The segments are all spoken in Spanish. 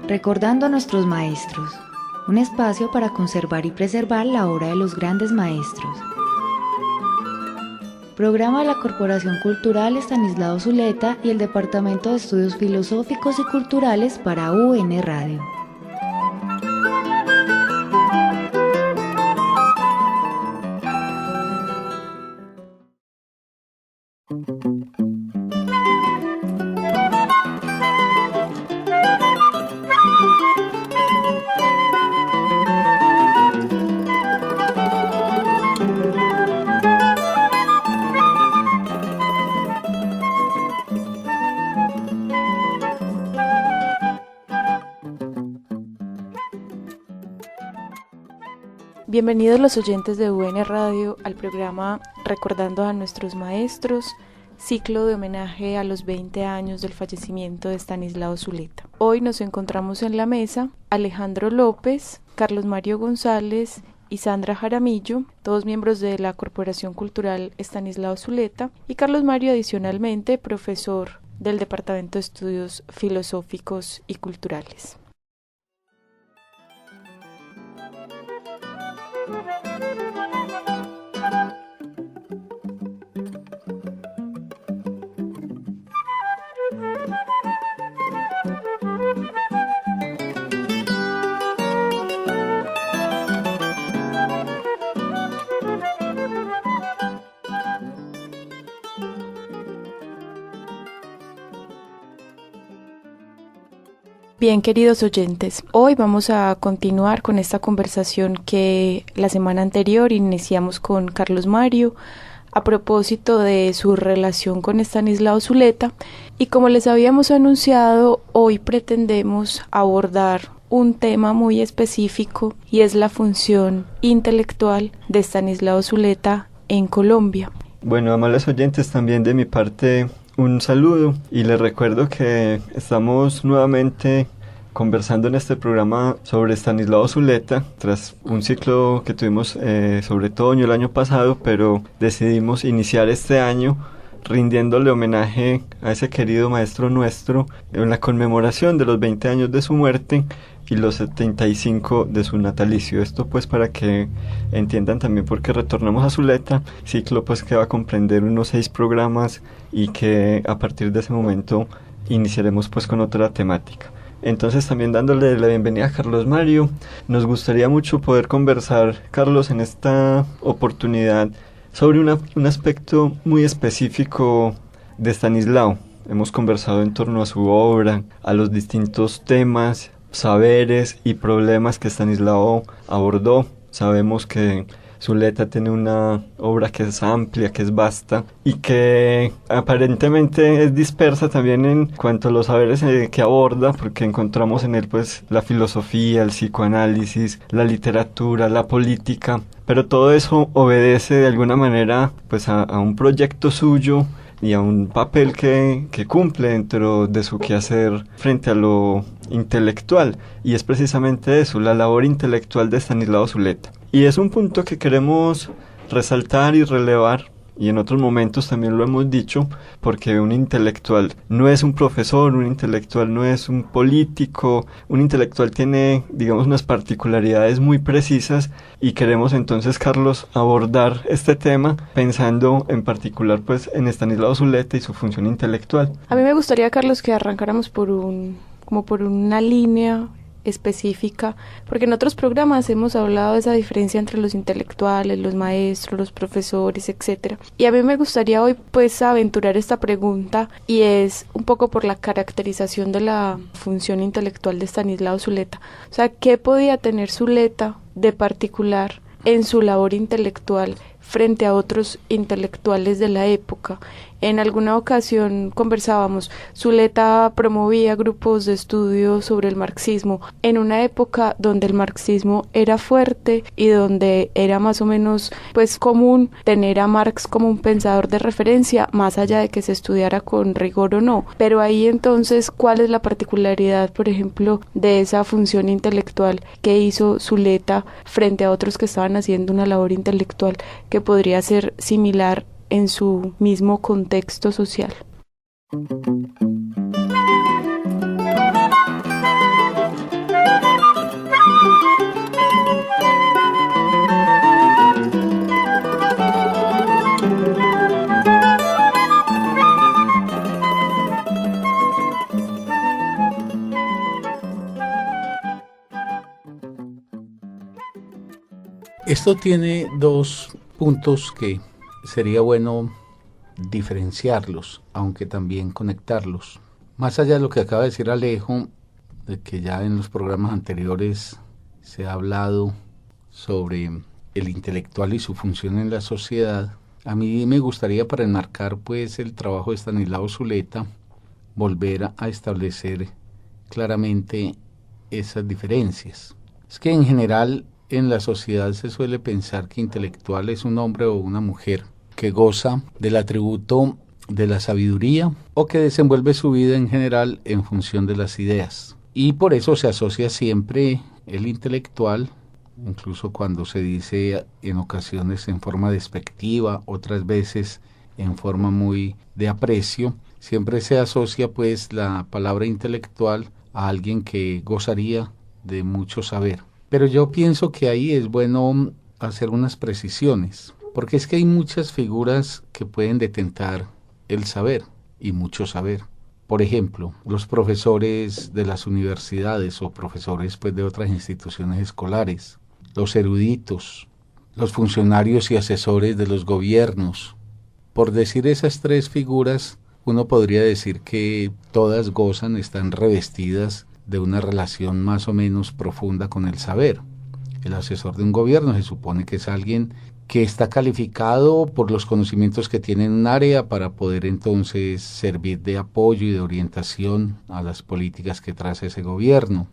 Recordando a nuestros maestros, un espacio para conservar y preservar la obra de los grandes maestros. Programa de la Corporación Cultural Estanislao Zuleta y el Departamento de Estudios Filosóficos y Culturales para UN Radio. Bienvenidos los oyentes de UN Radio al programa Recordando a nuestros maestros, ciclo de homenaje a los 20 años del fallecimiento de Estanislao Zuleta. Hoy nos encontramos en la mesa Alejandro López, Carlos Mario González y Sandra Jaramillo, todos miembros de la Corporación Cultural Estanislao Zuleta, y Carlos Mario adicionalmente profesor del Departamento de Estudios Filosóficos y Culturales. Bien, queridos oyentes, hoy vamos a continuar con esta conversación que la semana anterior iniciamos con Carlos Mario a propósito de su relación con Estanislao Zuleta, y como les habíamos anunciado, hoy pretendemos abordar un tema muy específico y es la función intelectual de Estanislao Zuleta en Colombia. Bueno, amables oyentes, también de mi parte un saludo, y les recuerdo que estamos nuevamente conversando en este programa sobre Estanislao Zuleta tras un ciclo que tuvimos sobre otoño el año pasado, pero decidimos iniciar este año rindiéndole homenaje a ese querido maestro nuestro en la conmemoración de los 20 años de su muerte y los 75 de su natalicio. Esto pues para que entiendan también por qué retornamos a Zuleta, ciclo pues que va a comprender unos 6 programas y que a partir de ese momento iniciaremos pues con otra temática. Entonces, también dándole la bienvenida a Carlos Mario, nos gustaría mucho poder conversar, Carlos, en esta oportunidad sobre un aspecto muy específico de Estanislao. Hemos conversado en torno a su obra, a los distintos temas, saberes y problemas que Estanislao abordó. Sabemos que Zuleta tiene una obra que es amplia, que es vasta y que aparentemente es dispersa también en cuanto a los saberes que aborda, porque encontramos en él pues la filosofía, el psicoanálisis, la literatura, la política, pero todo eso obedece de alguna manera pues a un proyecto suyo y a un papel que cumple dentro de su quehacer frente a lo intelectual, y es precisamente eso, la labor intelectual de Estanislao Zuleta. Y es un punto que queremos resaltar y relevar, y en otros momentos también lo hemos dicho, porque un intelectual no es un profesor, un intelectual no es un político, un intelectual tiene, digamos, unas particularidades muy precisas, y queremos entonces, Carlos, abordar este tema pensando en particular pues en Estanislao Zuleta y su función intelectual. A mí me gustaría, Carlos, que arrancáramos por una línea específica, porque en otros programas hemos hablado de esa diferencia entre los intelectuales, los maestros, los profesores, etcétera. Y a mí me gustaría hoy pues aventurar esta pregunta, y es un poco por la caracterización de la función intelectual de Estanislao Zuleta. O sea, ¿qué podía tener Zuleta de particular en su labor intelectual frente a otros intelectuales de la época? En alguna ocasión conversábamos, Zuleta promovía grupos de estudio sobre el marxismo en una época donde el marxismo era fuerte y donde era más o menos pues común tener a Marx como un pensador de referencia, más allá de que se estudiara con rigor o no. Pero ahí entonces, ¿cuál es la particularidad, por ejemplo, de esa función intelectual que hizo Zuleta frente a otros que estaban haciendo una labor intelectual que podría ser similar en su mismo contexto social? Esto tiene dos puntos que sería bueno diferenciarlos, aunque también conectarlos. Más allá de lo que acaba de decir Alejo, de que ya en los programas anteriores se ha hablado sobre el intelectual y su función en la sociedad, a mí me gustaría, para enmarcar pues el trabajo de Estanislao Zuleta, volver a establecer claramente esas diferencias. Es que en general en la sociedad se suele pensar que intelectual es un hombre o una mujer que goza del atributo de la sabiduría o que desenvuelve su vida en general en función de las ideas. Y por eso se asocia siempre el intelectual, incluso cuando se dice en ocasiones en forma despectiva, otras veces en forma muy de aprecio, siempre se asocia pues la palabra intelectual a alguien que gozaría de mucho saber. Pero yo pienso que ahí es bueno hacer unas precisiones, porque es que hay muchas figuras que pueden detentar el saber y mucho saber. Por ejemplo, los profesores de las universidades o profesores pues de otras instituciones escolares, los eruditos, los funcionarios y asesores de los gobiernos. Por decir esas tres figuras, uno podría decir que todas gozan, están revestidas de una relación más o menos profunda con el saber. El asesor de un gobierno se supone que es alguien que está calificado por los conocimientos que tiene en un área para poder entonces servir de apoyo y de orientación a las políticas que traza ese gobierno.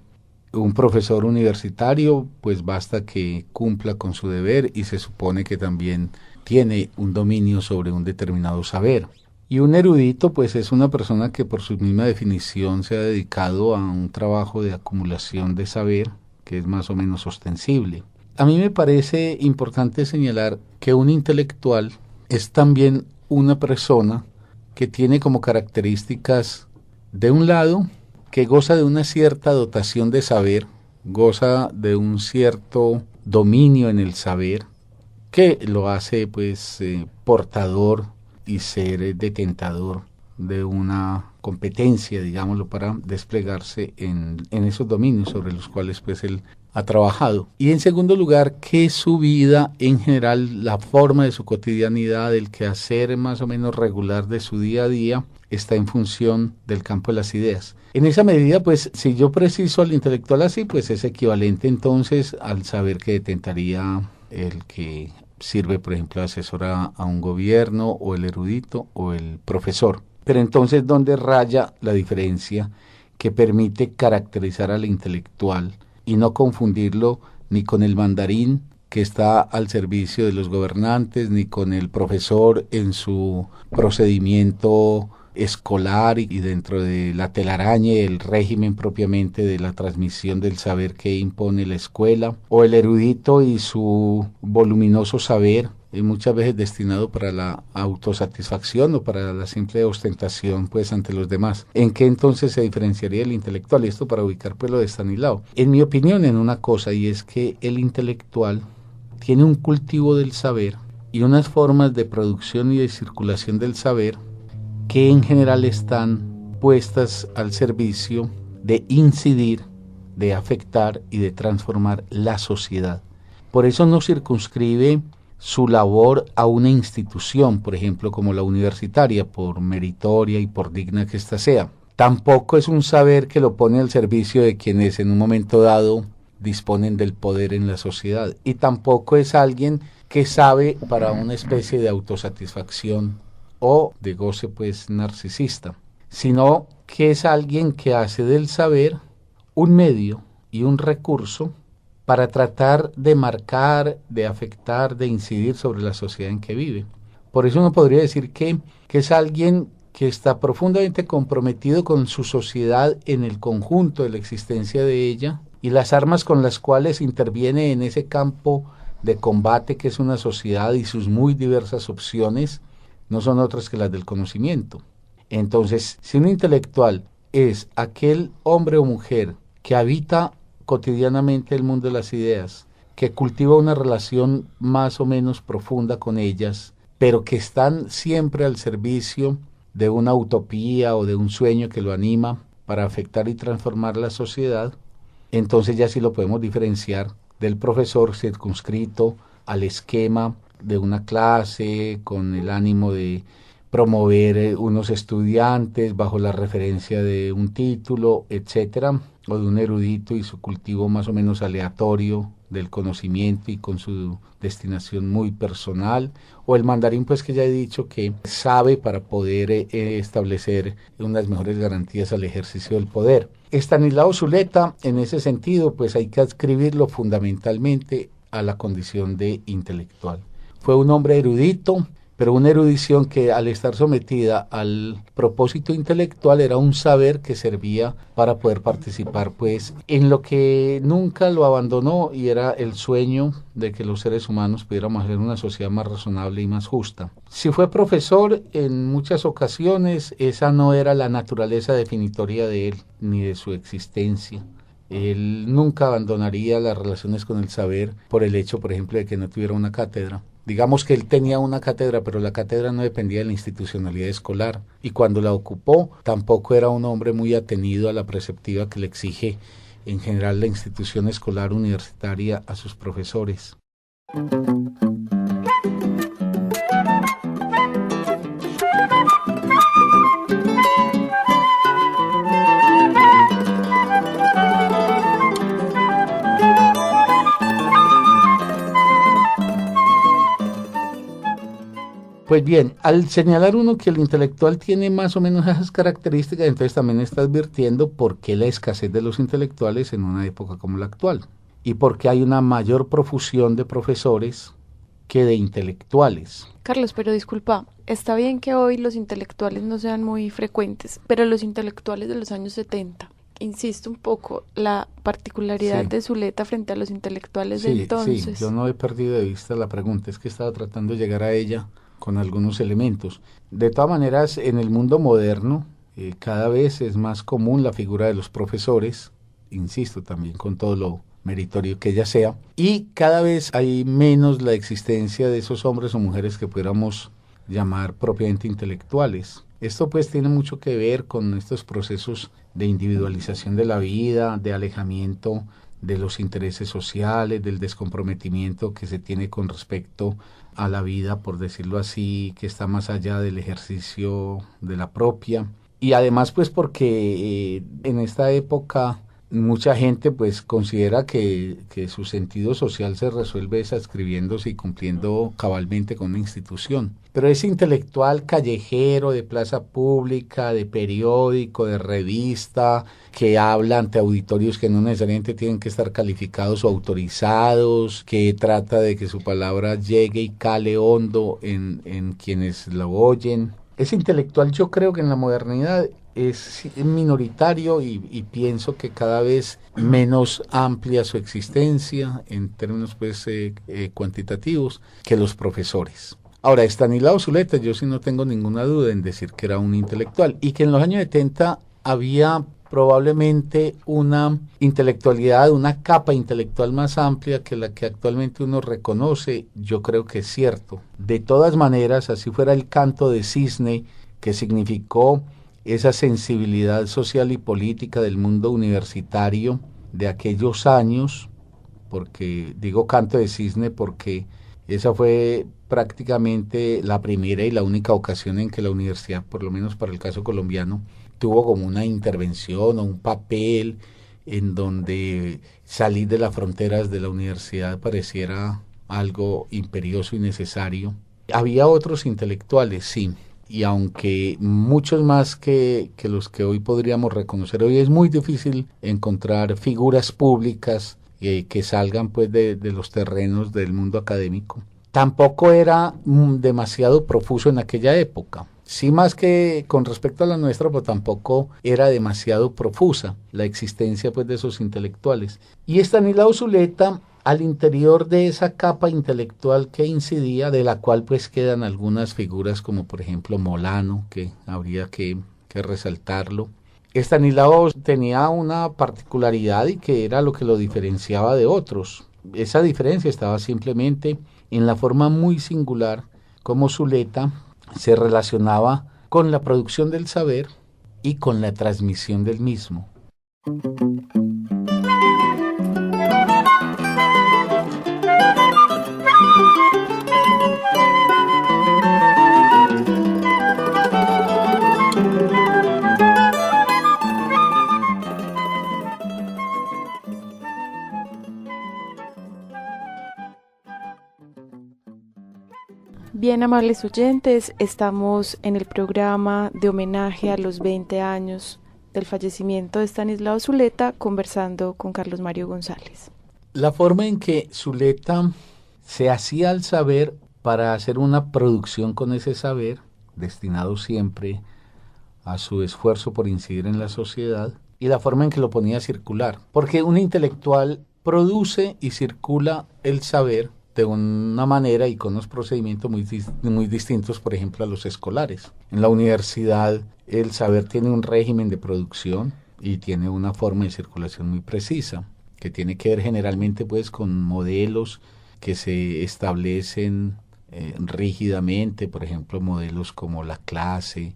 Un profesor universitario, pues basta que cumpla con su deber y se supone que también tiene un dominio sobre un determinado saber. Y un erudito, pues es una persona que por su misma definición se ha dedicado a un trabajo de acumulación de saber que es más o menos ostensible. A mí me parece importante señalar que un intelectual es también una persona que tiene como características, de un lado, que goza de una cierta dotación de saber, goza de un cierto dominio en el saber, que lo hace pues portador y ser detentador de una competencia, digámoslo, para desplegarse en esos dominios sobre los cuales pues él ha trabajado. Y en segundo lugar, que su vida en general, la forma de su cotidianidad, el quehacer más o menos regular de su día a día, está en función del campo de las ideas. En esa medida, pues, si yo preciso al intelectual así, pues es equivalente entonces al saber que detentaría el que sirve, por ejemplo, de asesor a un gobierno, o el erudito, o el profesor. Pero entonces, ¿dónde raya la diferencia que permite caracterizar al intelectual y no confundirlo ni con el mandarín que está al servicio de los gobernantes, ni con el profesor en su procedimiento escolar y dentro de la telaraña y el régimen propiamente de la transmisión del saber que impone la escuela, o el erudito y su voluminoso saber, y muchas veces destinado para la autosatisfacción o para la simple ostentación pues ante los demás? ¿En qué entonces se diferenciaría el intelectual? Y esto para ubicar pues lo de Estanislao. En mi opinión, en una cosa, y es que el intelectual tiene un cultivo del saber y unas formas de producción y de circulación del saber que en general están puestas al servicio de incidir, de afectar y de transformar la sociedad. Por eso no circunscribe su labor a una institución, por ejemplo, como la universitaria, por meritoria y por digna que ésta sea. Tampoco es un saber que lo pone al servicio de quienes en un momento dado disponen del poder en la sociedad. Y tampoco es alguien que sabe para una especie de autosatisfacción o de goce pues narcisista, sino que es alguien que hace del saber un medio y un recurso para tratar de marcar, de afectar, de incidir sobre la sociedad en que vive. Por eso uno podría decir que es alguien que está profundamente comprometido con su sociedad en el conjunto de la existencia de ella, y las armas con las cuales interviene en ese campo de combate que es una sociedad y sus muy diversas opciones no son otras que las del conocimiento. Entonces, si un intelectual es aquel hombre o mujer que habita cotidianamente el mundo de las ideas, que cultiva una relación más o menos profunda con ellas, pero que están siempre al servicio de una utopía o de un sueño que lo anima para afectar y transformar la sociedad, entonces ya sí lo podemos diferenciar del profesor circunscrito al esquema de una clase, con el ánimo de promover unos estudiantes bajo la referencia de un título, etcétera, o de un erudito y su cultivo más o menos aleatorio del conocimiento y con su destinación muy personal, o el mandarín, pues que ya he dicho que sabe para poder establecer unas mejores garantías al ejercicio del poder. Estanislao Zuleta, en ese sentido, pues hay que adscribirlo fundamentalmente a la condición de intelectual. Fue un hombre erudito, pero una erudición que al estar sometida al propósito intelectual era un saber que servía para poder participar pues en lo que nunca lo abandonó, y era el sueño de que los seres humanos pudiéramos hacer una sociedad más razonable y más justa. Si fue profesor, en muchas ocasiones esa no era la naturaleza definitoria de él ni de su existencia. Él nunca abandonaría las relaciones con el saber por el hecho, por ejemplo, de que no tuviera una cátedra. Digamos que él tenía una cátedra, pero la cátedra no dependía de la institucionalidad escolar, y cuando la ocupó tampoco era un hombre muy atenido a la preceptiva que le exige en general la institución escolar universitaria a sus profesores. Pues bien, al señalar uno que el intelectual tiene más o menos esas características, entonces también está advirtiendo por qué la escasez de los intelectuales en una época como la actual, y por qué hay una mayor profusión de profesores que de intelectuales. Carlos, pero disculpa, está bien que hoy los intelectuales no sean muy frecuentes, pero los intelectuales de los años 70, insisto un poco, la particularidad de Zuleta frente a los intelectuales de entonces. Sí, yo no he perdido de vista la pregunta, es que estaba tratando de llegar a ella con algunos elementos. De todas maneras, en el mundo moderno, cada vez es más común la figura de los profesores, insisto, también con todo lo meritorio que ella sea, y cada vez hay menos la existencia de esos hombres o mujeres que pudiéramos llamar propiamente intelectuales. Esto pues tiene mucho que ver con estos procesos de individualización de la vida, de alejamiento de los intereses sociales, del descomprometimiento que se tiene con respecto a la vida, por decirlo así, que está más allá del ejercicio de la propia. Y además pues porque en esta época mucha gente pues considera que su sentido social se resuelve adscribiéndose y cumpliendo cabalmente con una institución. Pero ese intelectual callejero, de plaza pública, de periódico, de revista, que habla ante auditorios que no necesariamente tienen que estar calificados o autorizados, que trata de que su palabra llegue y cale hondo en quienes lo oyen. Ese intelectual, yo creo que en la modernidad es minoritario y pienso que cada vez menos amplia su existencia en términos pues cuantitativos que los profesores. Ahora, Estanislao Zuleta, yo sí no tengo ninguna duda en decir que era un intelectual, y que en los años 70 había probablemente una intelectualidad, una capa intelectual más amplia que la que actualmente uno reconoce. Yo creo que es cierto. De todas maneras, así fuera el canto de cisne, que significó esa sensibilidad social y política del mundo universitario de aquellos años, porque digo canto de cisne porque esa fue prácticamente la primera y la única ocasión en que la universidad, por lo menos para el caso colombiano, tuvo como una intervención o un papel en donde salir de las fronteras de la universidad pareciera algo imperioso y necesario. Había otros intelectuales, sí, y aunque muchos más que los que hoy podríamos reconocer, hoy es muy difícil encontrar figuras públicas que salgan pues de los terrenos del mundo académico. Tampoco era demasiado profuso en aquella época. Sí, más que con respecto a la nuestra, pero tampoco era demasiado profusa la existencia pues de esos intelectuales. Y Estanislao Zuleta, al interior de esa capa intelectual que incidía, de la cual pues quedan algunas figuras como por ejemplo Molano, que habría que resaltarlo. Estanislao tenía una particularidad y que era lo que lo diferenciaba de otros. Esa diferencia estaba simplemente en la forma muy singular como Zuleta se relacionaba con la producción del saber y con la transmisión del mismo. Bien, amables oyentes, estamos en el programa de homenaje a los 20 años del fallecimiento de Estanislao Zuleta, conversando con Carlos Mario González. La forma en que Zuleta se hacía al saber para hacer una producción con ese saber, destinado siempre a su esfuerzo por incidir en la sociedad, y la forma en que lo ponía a circular. Porque un intelectual produce y circula el saber de una manera y con unos procedimientos muy distintos, por ejemplo, a los escolares. En la universidad el saber tiene un régimen de producción y tiene una forma de circulación muy precisa, que tiene que ver generalmente pues con modelos que se establecen rígidamente, por ejemplo, modelos como la clase,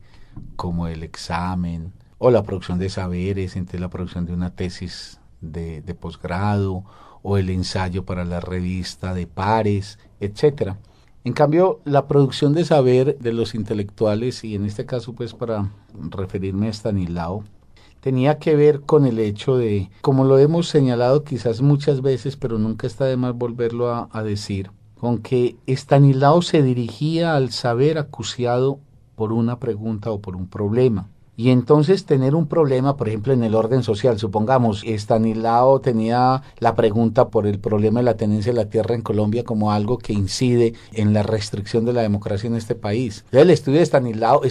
como el examen, o la producción de saberes, entre la producción de una tesis de posgrado, o el ensayo para la revista de pares, etcétera. En cambio, la producción de saber de los intelectuales, y en este caso pues para referirme a Estanislao, tenía que ver con el hecho de, como lo hemos señalado quizás muchas veces, pero nunca está de más volverlo a decir, con que Estanislao se dirigía al saber acuciado por una pregunta o por un problema. Y entonces tener un problema, por ejemplo, en el orden social, supongamos, Estanislao tenía la pregunta por el problema de la tenencia de la tierra en Colombia como algo que incide en la restricción de la democracia en este país. Entonces el estudio de Estanislao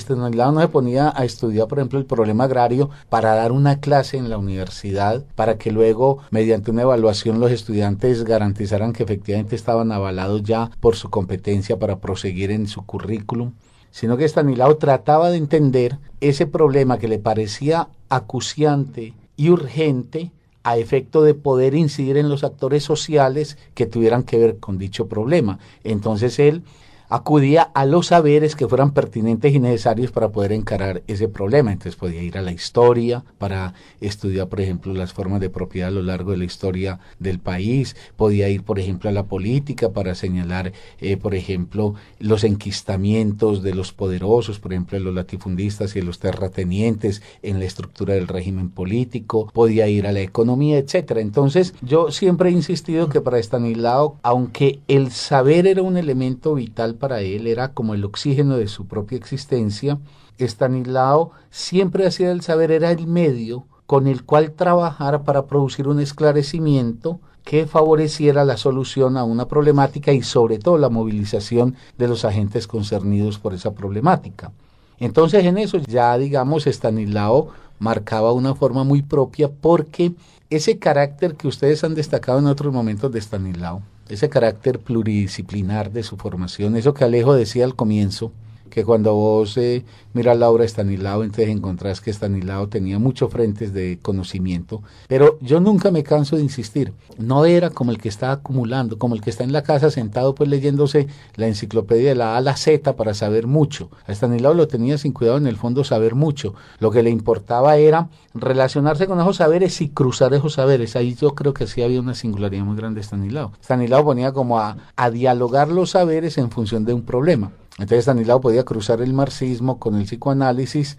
no se ponía a estudiar, por ejemplo, el problema agrario para dar una clase en la universidad, para que luego, mediante una evaluación, los estudiantes garantizaran que efectivamente estaban avalados ya por su competencia para proseguir en su currículum, sino que Estanislao trataba de entender ese problema que le parecía acuciante y urgente a efecto de poder incidir en los actores sociales que tuvieran que ver con dicho problema. Entonces él acudía a los saberes que fueran pertinentes y necesarios para poder encarar ese problema. Entonces podía ir a la historia para estudiar, por ejemplo, las formas de propiedad a lo largo de la historia del país. Podía ir, por ejemplo, a la política para señalar, por ejemplo, los enquistamientos de los poderosos, por ejemplo, de los latifundistas y de los terratenientes en la estructura del régimen político. Podía ir a la economía, etcétera. Entonces yo siempre he insistido que para Estanislao, aunque el saber era un elemento vital para él, era como el oxígeno de su propia existencia, Estanislao siempre hacía del saber, era el medio con el cual trabajar para producir un esclarecimiento que favoreciera la solución a una problemática y sobre todo la movilización de los agentes concernidos por esa problemática. Entonces en eso ya digamos Estanislao marcaba una forma muy propia, porque ese carácter que ustedes han destacado en otros momentos de Estanislao, ese carácter pluridisciplinar de su formación, eso que Alejo decía al comienzo, que cuando vos miras la obra de Estanislao, entonces encontrás que Estanislao tenía muchos frentes de conocimiento, pero yo nunca me canso de insistir, no era como el que está acumulando, como el que está en la casa sentado pues leyéndose la enciclopedia de la A a la Z para saber mucho. A Estanislao lo tenía sin cuidado en el fondo saber mucho, lo que le importaba era relacionarse con esos saberes y cruzar esos saberes. Ahí yo creo que sí había una singularidad muy grande de Estanislao. Estanislao ponía como a dialogar los saberes en función de un problema. Entonces Estanislao podía cruzar el marxismo con el psicoanálisis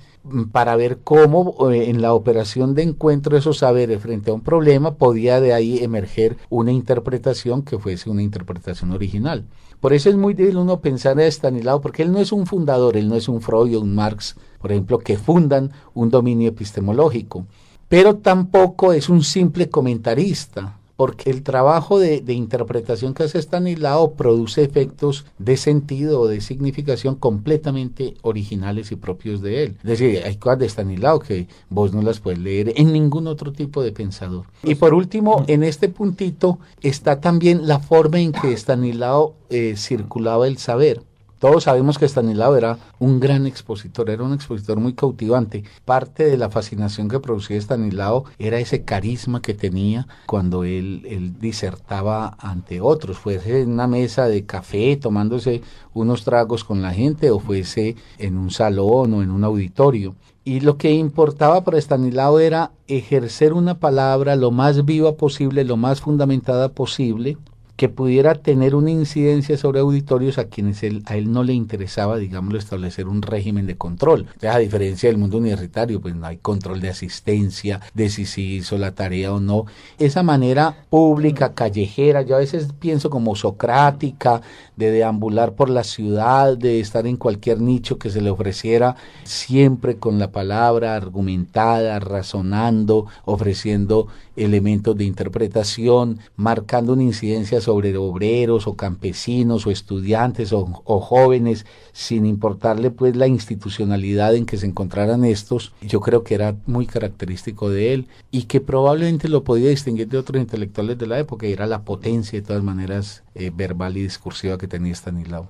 para ver cómo en la operación de encuentro de esos saberes frente a un problema podía de ahí emerger una interpretación que fuese una interpretación original. Por eso es muy débil uno pensar en Estanislao, porque él no es un fundador, él no es un Freud o un Marx, por ejemplo, que fundan un dominio epistemológico, pero tampoco es un simple comentarista, porque el trabajo de interpretación que hace Estanislao produce efectos de sentido o de significación completamente originales y propios de él. Es decir, hay cosas de Estanislao que vos no las puedes leer en ningún otro tipo de pensador. Y por último, en este puntito está también la forma en que Estanislao circulaba el saber. Todos sabemos que Estanislao era un gran expositor, era un expositor muy cautivante. Parte de la fascinación que producía Estanislao era ese carisma que tenía cuando él disertaba ante otros, fuese en una mesa de café tomándose unos tragos con la gente o fuese en un salón o en un auditorio. Y lo que importaba para Estanislao era ejercer una palabra lo más viva posible, lo más fundamentada posible, que pudiera tener una incidencia sobre auditorios a quienes a él no le interesaba, digámoslo, establecer un régimen de control. O sea, a diferencia del mundo universitario, pues no hay control de asistencia, de si se hizo la tarea o no. Esa manera pública, callejera, yo a veces pienso como socrática, de deambular por la ciudad, de estar en cualquier nicho que se le ofreciera, siempre con la palabra argumentada, razonando, ofreciendo elementos de interpretación, marcando una incidencia sobre obreros o campesinos o estudiantes o jóvenes, sin importarle pues la institucionalidad en que se encontraran estos. Yo creo que era muy característico de él y que probablemente lo podía distinguir de otros intelectuales de la época, y era la potencia de todas maneras verbal y discursiva que tenía Estanislao.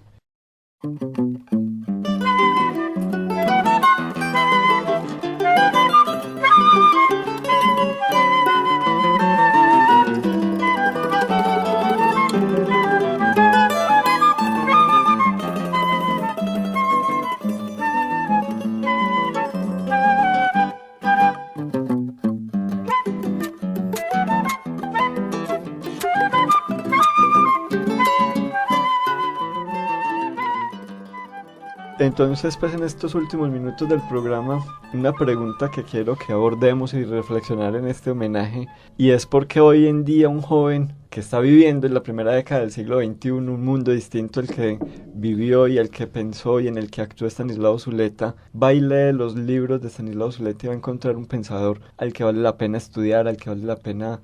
Entonces, pues en estos últimos minutos del programa, una pregunta que quiero que abordemos y reflexionar en este homenaje, y es porque hoy en día un joven que está viviendo en la primera década del siglo XXI un mundo distinto al que vivió y al que pensó y en el que actuó Estanislao Zuleta, va y lee los libros de Estanislao Zuleta y va a encontrar un pensador al que vale la pena estudiar, al que vale la pena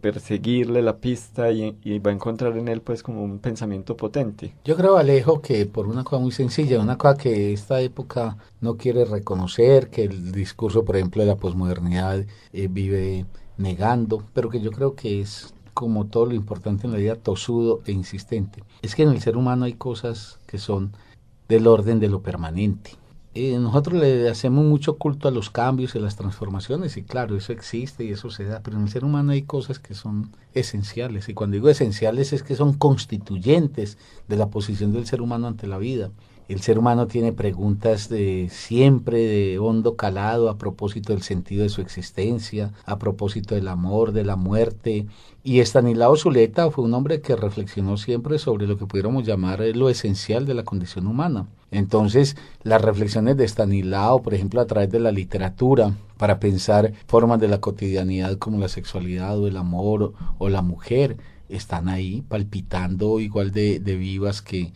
perseguirle la pista, y va a encontrar en él pues como un pensamiento potente. Yo creo, Alejo, que por una cosa muy sencilla, una cosa que esta época no quiere reconocer, que el discurso, por ejemplo, de la posmodernidad vive negando, pero que yo creo que es, como todo lo importante en la vida, tosudo e insistente. Es que en el ser humano hay cosas que son del orden de lo permanente. Nosotros le hacemos mucho culto a los cambios y a las transformaciones, y claro, eso existe y eso se da, pero en el ser humano hay cosas que son esenciales, y cuando digo esenciales es que son constituyentes de la posición del ser humano ante la vida. El ser humano tiene preguntas siempre de hondo calado a propósito del sentido de su existencia, a propósito del amor, de la muerte. Y Estanislao Zuleta fue un hombre que reflexionó siempre sobre lo que pudiéramos llamar lo esencial de la condición humana. Entonces, las reflexiones de Estanislao, por ejemplo, a través de la literatura, para pensar formas de la cotidianidad como la sexualidad o el amor o la mujer, están ahí palpitando igual de vivas que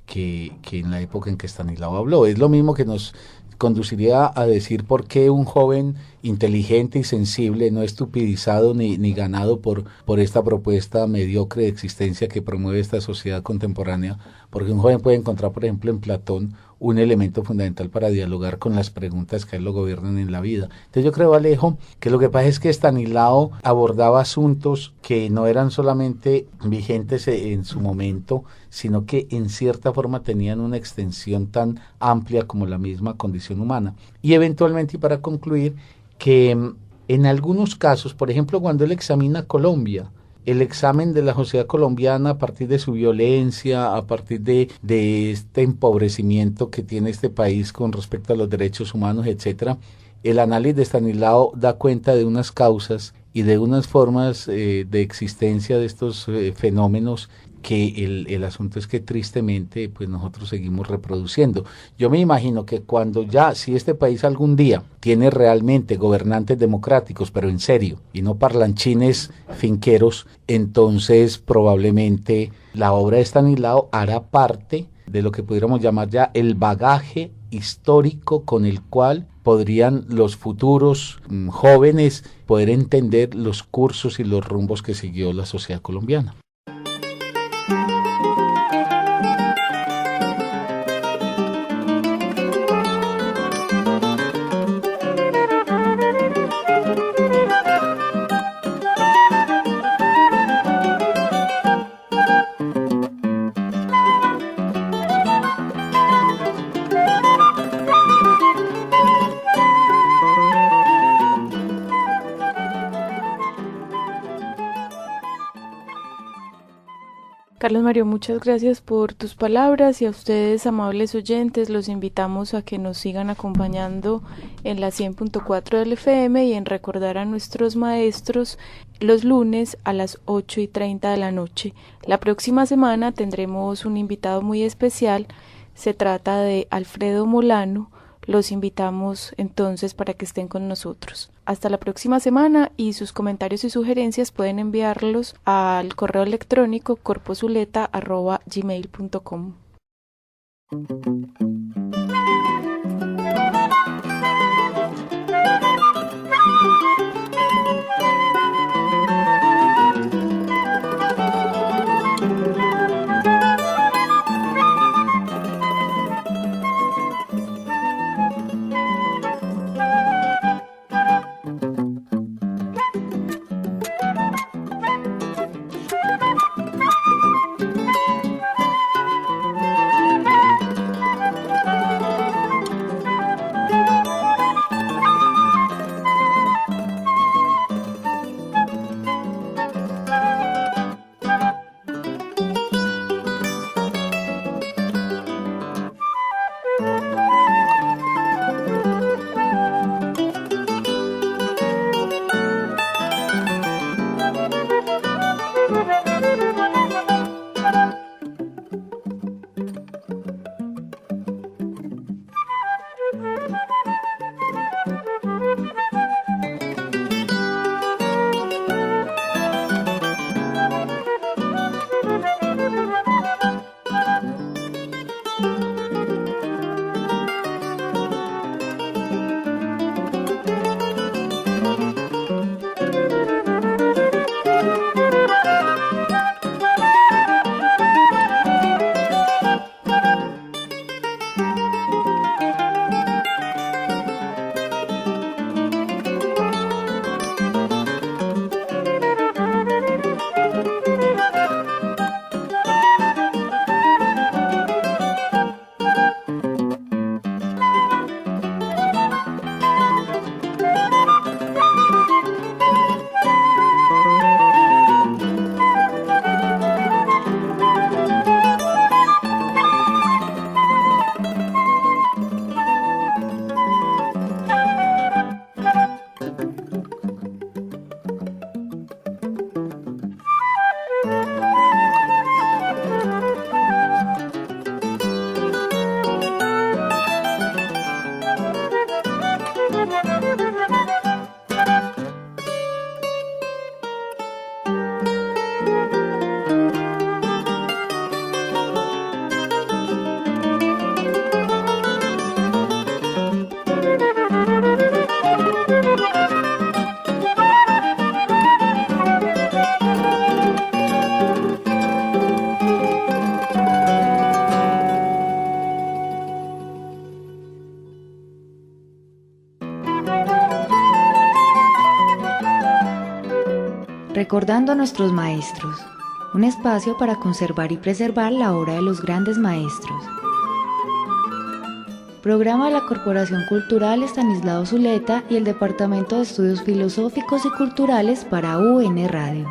en la época en que Estanislao habló. Es lo mismo que nos conduciría a decir por qué un joven inteligente y sensible, no estupidizado ni ganado por esta propuesta mediocre de existencia que promueve esta sociedad contemporánea, porque un joven puede encontrar, por ejemplo, en Platón un elemento fundamental para dialogar con las preguntas que a él lo gobiernan en la vida. Entonces yo creo, Alejo, que lo que pasa es que Estanislao abordaba asuntos que no eran solamente vigentes en su momento, sino que en cierta forma tenían una extensión tan amplia como la misma condición humana. Y eventualmente, y para concluir, que en algunos casos, por ejemplo, cuando él examina Colombia, el examen de la sociedad colombiana a partir de su violencia, a partir de este empobrecimiento que tiene este país con respecto a los derechos humanos, etcétera, el análisis de Estanislao da cuenta de unas causas y de unas formas de existencia de estos fenómenos que el asunto es que tristemente pues nosotros seguimos reproduciendo. Yo me imagino que si este país algún día tiene realmente gobernantes democráticos, pero en serio, y no parlanchines finqueros, entonces probablemente la obra de Estanislao hará parte de lo que pudiéramos llamar ya el bagaje histórico con el cual podrían los futuros jóvenes poder entender los cursos y los rumbos que siguió la sociedad colombiana. Carlos Mario, muchas gracias por tus palabras y a ustedes, amables oyentes, los invitamos a que nos sigan acompañando en la 100.4 del FM y en recordar a nuestros maestros los lunes a las 8:30 de la noche. La próxima semana tendremos un invitado muy especial, se trata de Alfredo Molano. Los invitamos entonces para que estén con nosotros. Hasta la próxima semana y sus comentarios y sugerencias pueden enviarlos al correo electrónico corposuleta@gmail.com. Recordando a nuestros maestros, un espacio para conservar y preservar la obra de los grandes maestros. Programa de la Corporación Cultural Estanislao Zuleta y el Departamento de Estudios Filosóficos y Culturales para UN Radio.